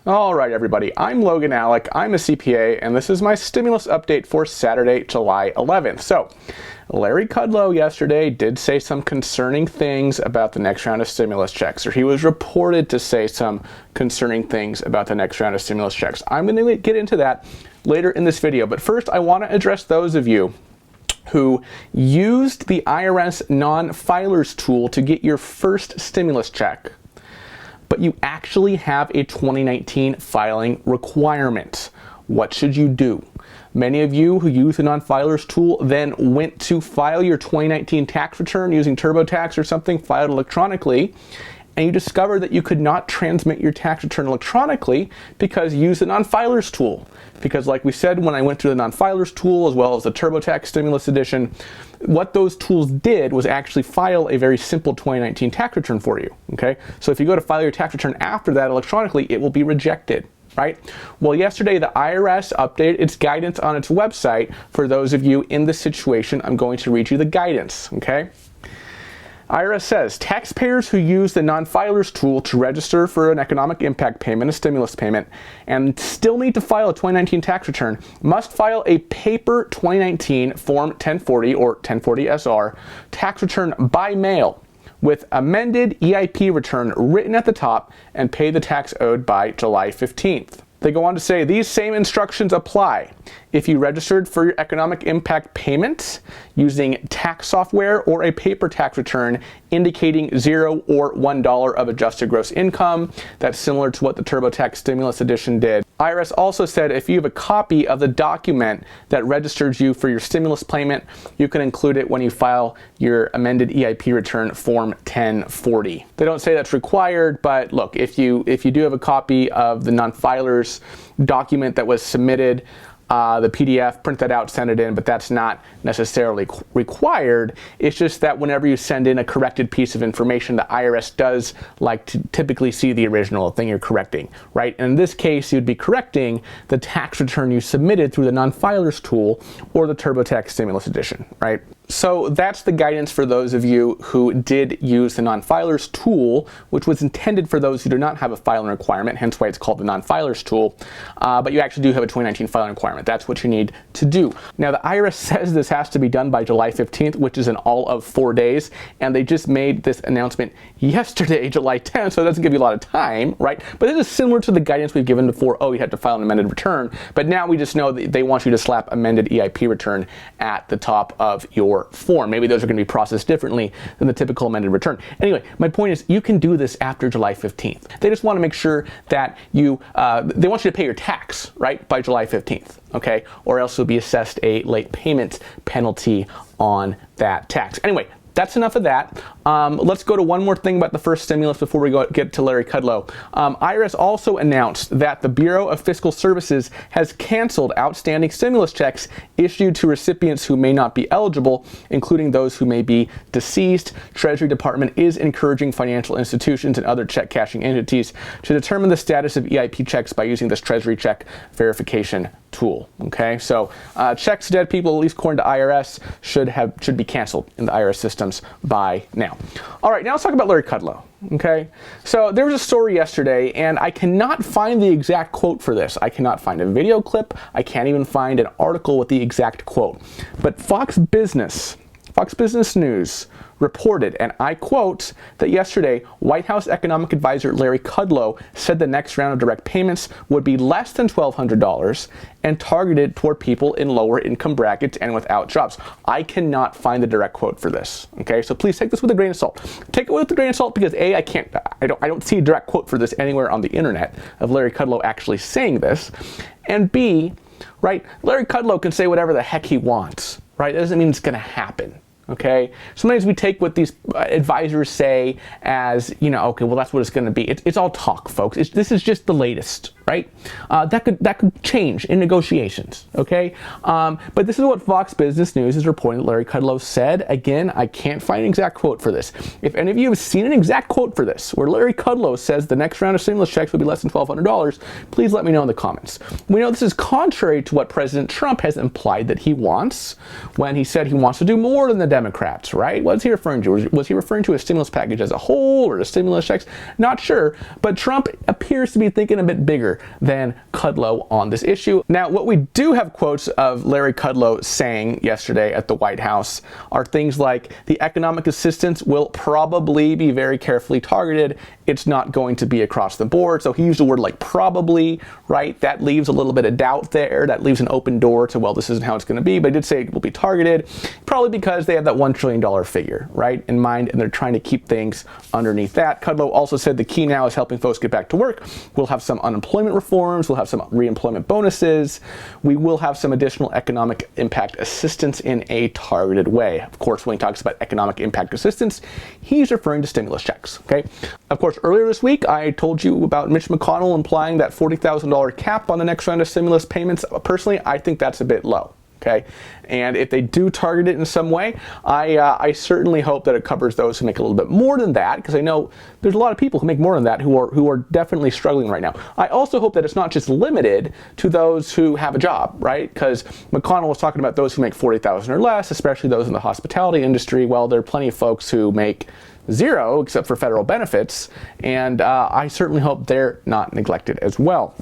All right, everybody, I'm Logan Allec, I'm a CPA, and this is my stimulus update for Saturday, July 11th. So, Larry Kudlow yesterday did say some concerning things about the next round of stimulus checks, or he was reported to say some concerning things about the next round of stimulus checks. I'm going to get into that later in this video, but first I want to address those of you who used the IRS Non-Filers Tool to get your first stimulus check, but you actually have a 2019 filing requirement. What should you do? Many of you who use the Non-Filers Tool then went to file your 2019 tax return using TurboTax or something, filed electronically, and you discovered that you could not transmit your tax return electronically because you used the Non-Filers Tool. Because like we said, when I went through the Non-Filers Tool as well as the TurboTax Stimulus Edition, what those tools did was actually file a very simple 2019 tax return for you, okay? So if you go to file your tax return after that electronically, it will be rejected, right? Well, yesterday the IRS updated its guidance on its website. For those of you in this situation, I'm going to read you the guidance, okay? IRS says, taxpayers who use the Non-Filers Tool to register for an economic impact payment, a stimulus payment, and still need to file a 2019 tax return must file a paper 2019 Form 1040 or 1040 SR tax return by mail with amended EIP return written at the top and pay the tax owed by July 15th. They go on to say these same instructions apply if you registered for your economic impact payment using tax software or a paper tax return indicating $0 or $1 of adjusted gross income. That's similar to what the TurboTax Stimulus Edition did. IRS also said if you have a copy of the document that registers you for your stimulus payment, you can include it when you file your amended EIP return Form 1040. They don't say that's required, but look, if you do have a copy of the non-filers document that was submitted, the PDF, print that out, send it in, but that's not necessarily required. It's just that whenever you send in a corrected piece of information, the IRS does like to typically see the original thing you're correcting, right? And in this case, you'd be correcting the tax return you submitted through the Non-Filers Tool or the TurboTax Stimulus Edition, right? So that's the guidance for those of you who did use the Non-Filers Tool, which was intended for those who do not have a filing requirement, hence why it's called the Non-Filers Tool, but you actually do have a 2019 filing requirement. That's what you need to do. Now, the IRS says this has to be done by July 15th, which is in all of 4 days, and they just made this announcement yesterday, July 10th, so it doesn't give you a lot of time, right? But this is similar to the guidance we've given before, oh, you have to file an amended return, but now we just know that they want you to slap amended EIP return at the top of your form. Maybe those are going to be processed differently than the typical amended return. Anyway, my point is you can do this after July 15th. They just want to make sure that you, they want you to pay your tax, right, by July 15th, okay? Or else you'll be assessed a late payment penalty on that tax. Anyway, that's enough of that. Let's go to one more thing about the first stimulus before we get to Larry Kudlow. IRS also announced that the Bureau of Fiscal Services has canceled outstanding stimulus checks issued to recipients who may not be eligible, including those who may be deceased. Treasury Department is encouraging financial institutions and other check cashing entities to determine the status of EIP checks by using this Treasury check verification tool. Okay, so checks to dead people, at least according to IRS, should be canceled in the IRS systems by now. All right, now let's talk about Larry Kudlow. Okay, so there was a story yesterday, and I cannot find the exact quote for this. I cannot find a video clip. I can't even find an article with the exact quote. But Fox Business News reported, and I quote, that yesterday, White House Economic Advisor Larry Kudlow said the next round of direct payments would be less than $1,200 and targeted toward people in lower income brackets and without jobs. I cannot find the direct quote for this. Okay, so please take this with a grain of salt. Take it with a grain of salt because A, I don't see a direct quote for this anywhere on the internet of Larry Kudlow actually saying this, and B, right, Larry Kudlow can say whatever the heck he wants, right? That doesn't mean it's going to happen. Okay, sometimes we take what these advisors say as, you know, okay, well, that's what it's going to be. It's all talk, folks. This is just the latest, right? That could change in negotiations, okay? But this is what Fox Business News is reporting that Larry Kudlow said. Again, I can't find an exact quote for this. If any of you have seen an exact quote for this, where Larry Kudlow says the next round of stimulus checks will be less than $1,200, please let me know in the comments. We know this is contrary to what President Trump has implied that he wants when he said he wants to do more than the Democrats, right? What's he referring to? Was he referring to a stimulus package as a whole or the stimulus checks? Not sure, but Trump appears to be thinking a bit bigger wiser than Kudlow on this issue. Now, what we do have quotes of Larry Kudlow saying yesterday at the White House are things like the economic assistance will probably be very carefully targeted. It's not going to be across the board. So he used a word like probably, right? That leaves a little bit of doubt there. That leaves an open door to, well, this isn't how it's going to be, but he did say it will be targeted, probably because they have that $1 trillion figure, right, in mind, and they're trying to keep things underneath that. Kudlow also said the key now is helping folks get back to work. We'll have some unemployment reforms. We'll have some reemployment bonuses. We will have some additional economic impact assistance in a targeted way. Of course, when he talks about economic impact assistance, he's referring to stimulus checks, okay? Of course, earlier this week, I told you about Mitch McConnell implying that $40,000 cap on the next round of stimulus payments. Personally, I think that's a bit low. Okay, and if they do target it in some way, I certainly hope that it covers those who make a little bit more than that, because I know there's a lot of people who make more than that who are definitely struggling right now. I also hope that it's not just limited to those who have a job, right? Because McConnell was talking about those who make $40,000 or less, especially those in the hospitality industry. Well, there are plenty of folks who make zero except for federal benefits, and I certainly hope they're not neglected as well.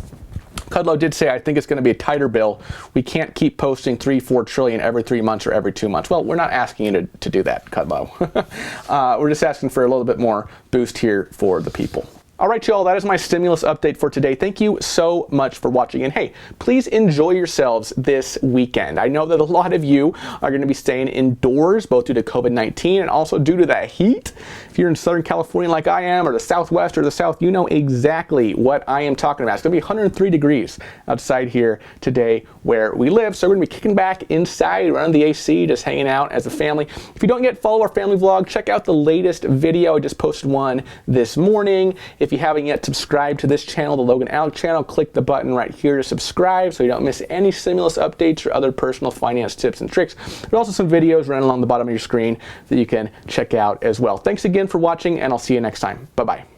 Kudlow did say, I think it's going to be a tighter bill. We can't keep posting $3-4 trillion every 3 months or every 2 months. Well, we're not asking you to do that, Kudlow. We're just asking for a little bit more boost here for the people. All right, y'all, that is my stimulus update for today. Thank you so much for watching. And hey, please enjoy yourselves this weekend. I know that a lot of you are going to be staying indoors, both due to COVID-19 and also due to that heat. If you're in Southern California like I am, or the Southwest or the South, you know exactly what I am talking about. It's going to be 103 degrees outside here today where we live. So we're going to be kicking back inside, running the AC, just hanging out as a family. If you don't yet follow our family vlog, check out the latest video. I just posted one this morning. If you haven't yet subscribed to this channel, the Logan Allec channel, click the button right here to subscribe so you don't miss any stimulus updates or other personal finance tips and tricks. There's also some videos running along the bottom of your screen that you can check out as well. Thanks again for watching, and I'll see you next time. Bye-bye.